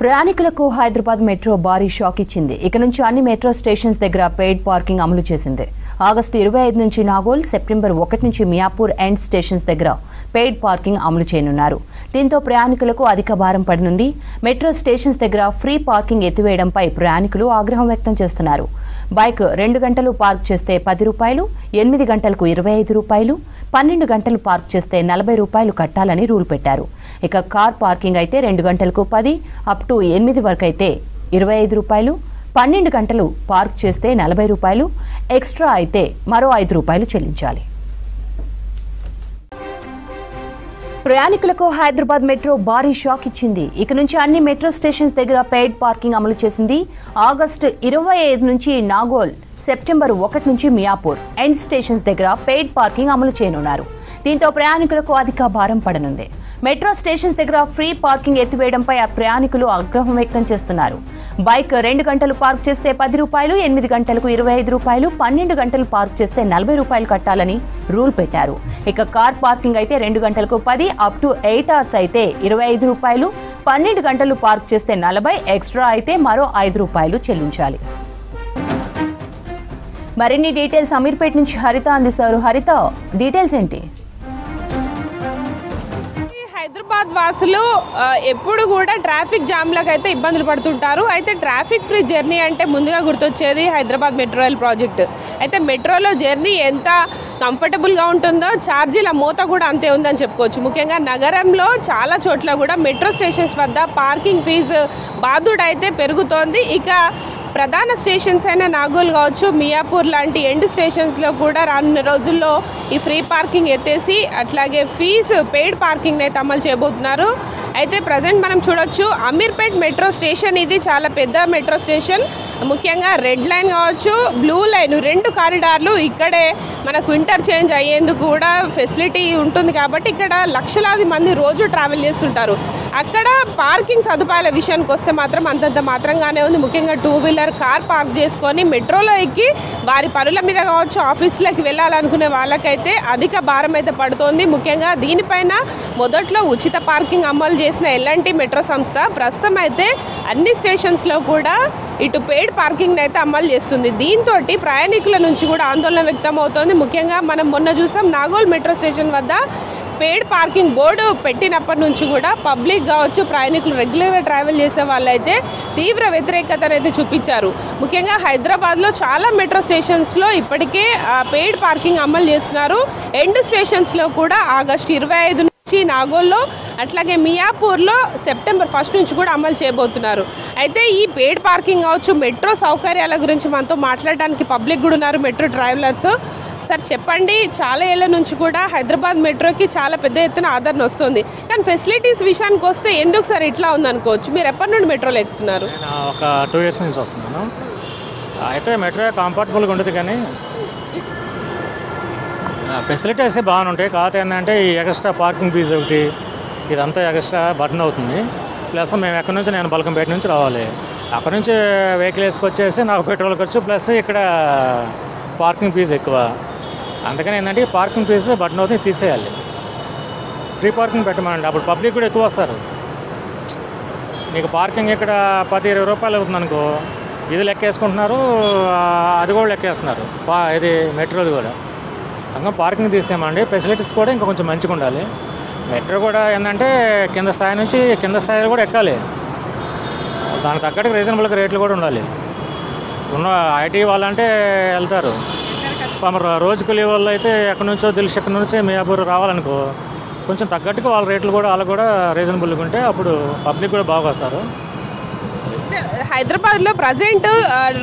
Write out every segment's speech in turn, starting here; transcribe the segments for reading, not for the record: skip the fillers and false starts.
ప్రయాణికులకు హైదరాబాద్ మెట్రో భారీ షాక్ ఇచ్చింది. ఇక నుంచి అన్ని మెట్రో స్టేషన్స్ దగ్గర పెయిడ్ పార్కింగ్ అమలు చేసింది. ఆగస్టు 25 నుంచి నాగోల్, సెప్టెంబర్ 1 నుంచి మియాపూర్ ఎండ్ స్టేషన్స్ దగ్గర పెయిడ్ పార్కింగ్ అమలు చేయనున్నారు. దీంతో ప్రయాణికులకు అధిక భారం పడనుంది. మెట్రో స్టేషన్స్ దగ్గర ఫ్రీ పార్కింగ్ ఎత్తివేయడంపై ప్రయాణికులు ఆగ్రహం వ్యక్తం చేస్తున్నారు. బైక్ 2 గంటలు పార్క్ చేస్తే 10 రూపాయలు, 8 గంటలకు 25 రూపాయలు, 12 గంటలు పార్క్ చేస్తే 40 రూపాయలు కట్టాలని రూల్ పెట్టారు. ఇక కార్ పార్కింగ్ అయితే 2 గంటలకు 10, అప్ టు 8 వరకు అయితే 25 రూపాయలు, 12 గంటలు పార్క్ చేస్తే 40 రూపాయలు, ఎక్స్ట్రా అయితే మరో 5 రూపాయలు చెల్లించాలి. ప్రయాణికులకు హైదరాబాద్ మెట్రో భారీ షాక్ ఇచ్చింది. ఇక నుంచి అన్ని మెట్రో స్టేషన్స్ దగ్గర పెయిడ్ పార్కింగ్ అమలు చేసింది. ఆగస్టు 25 నుంచి నాగోల్, సెప్టెంబర్ 1 నుంచి మియాపూర్ ఎండ్ స్టేషన్స్ దగ్గర పెయిడ్ పార్కింగ్ అమలు చేయనున్నారు. దీంతో ప్రయాణికులకు అధిక భారం పడనుంది. మెట్రో స్టేషన్స్ దగ్గర ఫ్రీ పార్కింగ్ ఎత్తివేయడంపై ఆ ప్రయాణికులు ఆగ్రహం వ్యక్తం చేస్తున్నారు. బైక్ 2 గంటలు పార్క్ చేస్తే 10 రూపాయలు, 8 గంటలకు 25 రూపాయలు, 12 గంటలు పార్క్ చేస్తే 40 రూపాయలు కట్టాలని రూల్ పెట్టారు. ఇక కార్ పార్కింగ్ అయితే 2 గంటలకు 10, అప్ టు 8 అవర్స్ అయితే 25 రూపాయలు, 12 గంటలు పార్క్ చేస్తే 40, ఎక్స్ట్రా అయితే మరో 5 రూపాయలు చెల్లించాలి. మరిన్ని డీటెయిల్స్ అమీర్పేట నుంచి హరిత అందిస్తారు. హరిత, డీటెయిల్స్ ఏంటి? హైదరాబాద్ వాసులు ఎప్పుడు కూడా ట్రాఫిక్ జామ్లకు అయితే ఇబ్బందులు పడుతుంటారు. అయితే ట్రాఫిక్ ఫ్రీ జర్నీ అంటే ముందుగా గుర్తొచ్చేది హైదరాబాద్ మెట్రో రైల్ ప్రాజెక్టు. అయితే మెట్రోలో జర్నీ ఎంత కంఫర్టబుల్గా ఉంటుందో ఛార్జీల మోత కూడా అంతే ఉందని చెప్పుకోవచ్చు. ముఖ్యంగా నగరంలో చాలా చోట్ల కూడా మెట్రో స్టేషన్స్ వద్ద పార్కింగ్ ఫీజు బాదుడైతే పెరుగుతోంది. ఇక ప్రధాన స్టేషన్స్ అయిన నాగోల్ కావచ్చు, మియాపూర్ లాంటి ఎండ్ స్టేషన్స్లో కూడా రానున్న రోజుల్లో ఈ ఫ్రీ పార్కింగ్ ఎత్తేసి అట్లాగే ఫీజు పెయిడ్ పార్కింగ్ అయితే అమలు చేయబోతున్నారు. అయితే ప్రజెంట్ మనం చూడొచ్చు అమీర్పేట్ మెట్రో స్టేషన్, ఇది చాలా పెద్ద మెట్రో స్టేషన్. ముఖ్యంగా రెడ్ లైన్ కావచ్చు, బ్లూ లైన్, 2 కారిడార్లు ఇక్కడే మనకు ఇంటర్చేంజ్ అయ్యేందుకు కూడా ఫెసిలిటీ ఉంటుంది. కాబట్టి ఇక్కడ లక్షలాది మంది రోజు ట్రావెల్ చేస్తుంటారు. అక్కడ పార్కింగ్ సదుపాయాల విషయానికి వస్తే మాత్రం అంతంత మాత్రంగానే ఉంది. ముఖ్యంగా 2 వీలర్ కార్ పార్క్ చేసుకొని మెట్రోలో ఎక్కి వారి పనుల మీద కావచ్చు, ఆఫీసులకు వెళ్ళాలనుకునే వాళ్ళకైతే అధిక భారం అయితే పడుతోంది. ముఖ్యంగా దీనిపైన మొదట్లో ఉచిత పార్కింగ్ అమలు చేసిన ఎల్ఎన్టీ మెట్రో సంస్థ ప్రస్తుతం అయితే అన్ని స్టేషన్స్లో కూడా ఇటు పెయిడ్ పార్కింగ్ అయితే అమలు చేస్తుంది. దీంతో ప్రయాణికుల నుంచి కూడా ఆందోళన వ్యక్తం అవుతోంది. ముఖ్యంగా మనం మొన్న చూసాం నాగోల్ మెట్రో స్టేషన్ వద్ద పెయిడ్ పార్కింగ్ బోర్డు పెట్టినప్పటి నుంచి కూడా పబ్లిక్ కావచ్చు, ప్రయాణికులు రెగ్యులర్గా ట్రావెల్ చేసే వాళ్ళైతే తీవ్ర వ్యతిరేకతను అయితే చూపించారు. ముఖ్యంగా హైదరాబాద్లో చాలా మెట్రో స్టేషన్స్లో ఇప్పటికే పెయిడ్ పార్కింగ్ అమలు చేస్తున్నారు. ఎండ్ స్టేషన్స్లో కూడా ఆగస్టు 25 నుంచి నాగోల్లో అట్లాగే మియాపూర్లో సెప్టెంబర్ 1 నుంచి కూడా అమలు చేయబోతున్నారు. అయితే ఈ పెయిడ్ పార్కింగ్ కావచ్చు, మెట్రో సౌకర్యాల గురించి మనతో మాట్లాడడానికి పబ్లిక్ కూడా ఉన్నారు, మెట్రో ట్రావెలర్స్. సార్ చెప్పండి, చాలా ఏళ్ళ నుంచి కూడా హైదరాబాద్ మెట్రోకి చాలా పెద్ద ఎత్తున ఆదరణ వస్తుంది. కానీ ఫెసిలిటీస్ విషయానికి వస్తే ఎందుకు సార్ ఇట్లా ఉందనుకోవచ్చు? మీరు ఎప్పటి నుండి మెట్రోలో ఎక్కుతున్నారు? ఒక 2 ఇయర్స్ నుంచి వస్తున్నాను. అయితే మెట్రో కంఫర్టబుల్గా ఉంటుంది, కానీ ఫెసిలిటీస్ బాగానే ఉంటాయి. కాకపోతే ఏంటంటే ఈ ఎక్స్ట్రా పార్కింగ్ ఫీజు ఒకటి, ఇదంతా ఎక్స్ట్రా బటన్ అవుతుంది. ప్లస్ మేము ఎక్కడి నుంచి, నేను బల్కంపేట నుంచి రావాలి, అక్కడ నుంచి వెహికల్ వేసుకొచ్చేసి నాకు పెట్రోల్ ఖర్చు ప్లస్ ఇక్కడ పార్కింగ్ ఫీజు ఎక్కువ. అందుకని ఏంటంటే పార్కింగ్ ఫీజు బటన్ అవుతుంది, తీసేయాలి. ఫ్రీ పార్కింగ్ పెట్టమండి, అప్పుడు పబ్లిక్ కూడా ఎక్కువ వస్తారు. నీకు పార్కింగ్ ఇక్కడ 10-20 రూపాయలు అవుతుంది అనుకో, ఇది లెక్కేసుకుంటున్నారు, అది కూడా లెక్కేస్తున్నారు. ఇది మెట్రోది కూడా. అందుకని పార్కింగ్ తీసేయమండి. ఫెసిలిటీస్ కూడా ఇంకా కొంచెం మంచిగా ఉండాలి. మెట్రో కూడా ఏంటంటే కింద స్థాయి నుంచి కింద స్థాయిలో కూడా ఎక్కాలి. దానికి తగ్గట్టుగా రీజనబుల్గా రేట్లు కూడా ఉండాలి. ఉన్న ఐటీ వాళ్ళంటే వెళ్తారు, రోజుకు లీ వాళ్ళు అయితే ఎక్కడి నుంచో తెలిసి ఎక్కడి నుంచి మియాపూర్ రావాలనుకో, కొంచెం తగ్గట్టుగా వాళ్ళ రేట్లు కూడా వాళ్ళకు కూడా రీజనబుల్గా ఉంటే అప్పుడు పబ్లిక్ కూడా బాగా వస్తారు. హైదరాబాద్లో ప్రజెంట్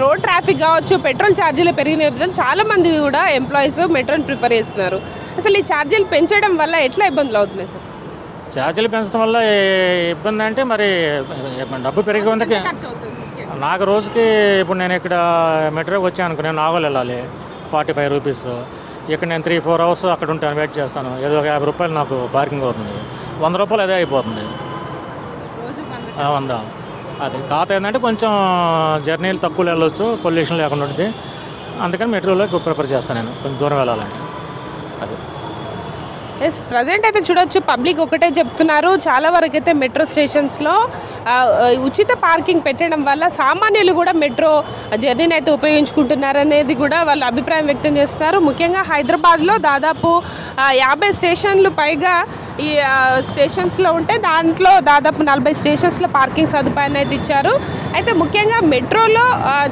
రోడ్ ట్రాఫిక్ కావచ్చు, పెట్రోల్ ఛార్జీలు పెరిగిన నేపథ్యంలో చాలామంది కూడా ఎంప్లాయీస్ మెట్రోని ప్రిఫర్ చేస్తున్నారు. అసలు ఈ ఛార్జీలు పెంచడం వల్ల ఎట్లా ఇబ్బందులు అవుతున్నాయి సార్? ఛార్జీలు పెంచడం వల్ల ఇబ్బంది అంటే మరి డబ్బు పెరిగి ఉంది. నాకు రోజుకి ఇప్పుడు నేను ఇక్కడ మెట్రోకి వచ్చాను అనుకో, నేను నాగోల్ వెళ్ళాలి, 45 రూపీస్. ఇక్కడ నేను 3-4 అవర్స్ అక్కడ ఉంటాను, వెయిట్ చేస్తాను. ఏదో ఒక 50 రూపాయలు నాకు పార్కింగ్ అవుతుంది. 100 రూపాయలు అదే అయిపోతుంది. 100 అది. కాకపోతే ఏంటంటే కొంచెం జర్నీలు తక్కువ వెళ్ళొచ్చు, పొల్యూషన్ లేకుండా ఉంటుంది. అందుకని మెట్రోలో ప్రిఫర్ చేస్తాను నేను, కొంచెం దూరం వెళ్ళాలంటే. అది ఎస్ ప్రజెంట్ అయితే చూడొచ్చు పబ్లిక్ ఒకటే చెప్తున్నారు, చాలా వరకు అయితే మెట్రో స్టేషన్స్లో ఉచిత పార్కింగ్ పెట్టడం వల్ల సామాన్యులు కూడా మెట్రో జర్నీని అయితే ఉపయోగించుకుంటున్నారు అనేది కూడా వాళ్ళ అభిప్రాయం వ్యక్తం చేస్తున్నారు. ముఖ్యంగా హైదరాబాద్లో దాదాపు 50 స్టేషన్లు పైగా ఈ స్టేషన్స్లో ఉంటే దాంట్లో దాదాపు 40 స్టేషన్స్లో పార్కింగ్ సదుపాయాన్ని అయితే ఇచ్చారు. అయితే ముఖ్యంగా మెట్రోలో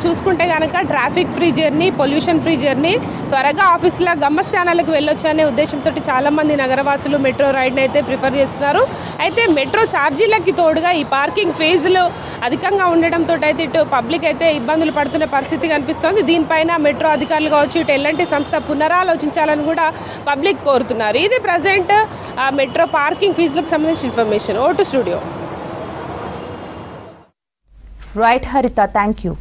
చూసుకుంటే కనుక traffic free journey, pollution free journey, త్వరగా ఆఫీసుల గమ్యస్థానాలకు వెళ్ళొచ్చు అనే ఉద్దేశంతో చాలామంది నగరవాసులు మెట్రో రైడ్ని అయితే ప్రిఫర్ చేస్తున్నారు. అయితే మెట్రో ఛార్జీలకి తోడుగా ఈ పార్కింగ్ ఫీజులు అధికంగా ఉండడంతో అయితే ఇటు పబ్లిక్ అయితే ఇబ్బందులు పడుతున్న పరిస్థితి కనిపిస్తోంది. దీనిపైన మెట్రో అధికారులు కావచ్చు, ఇటు ఎల్ఎన్టీ సంస్థ పునరాలోచించాలని కూడా పబ్లిక్ కోరుతున్నారు. ఇది ప్రజెంట్ మెట్రో పార్కింగ్ ఫీజులకు సంబంధించిన information. Over to studio. Right Haritha, thank you.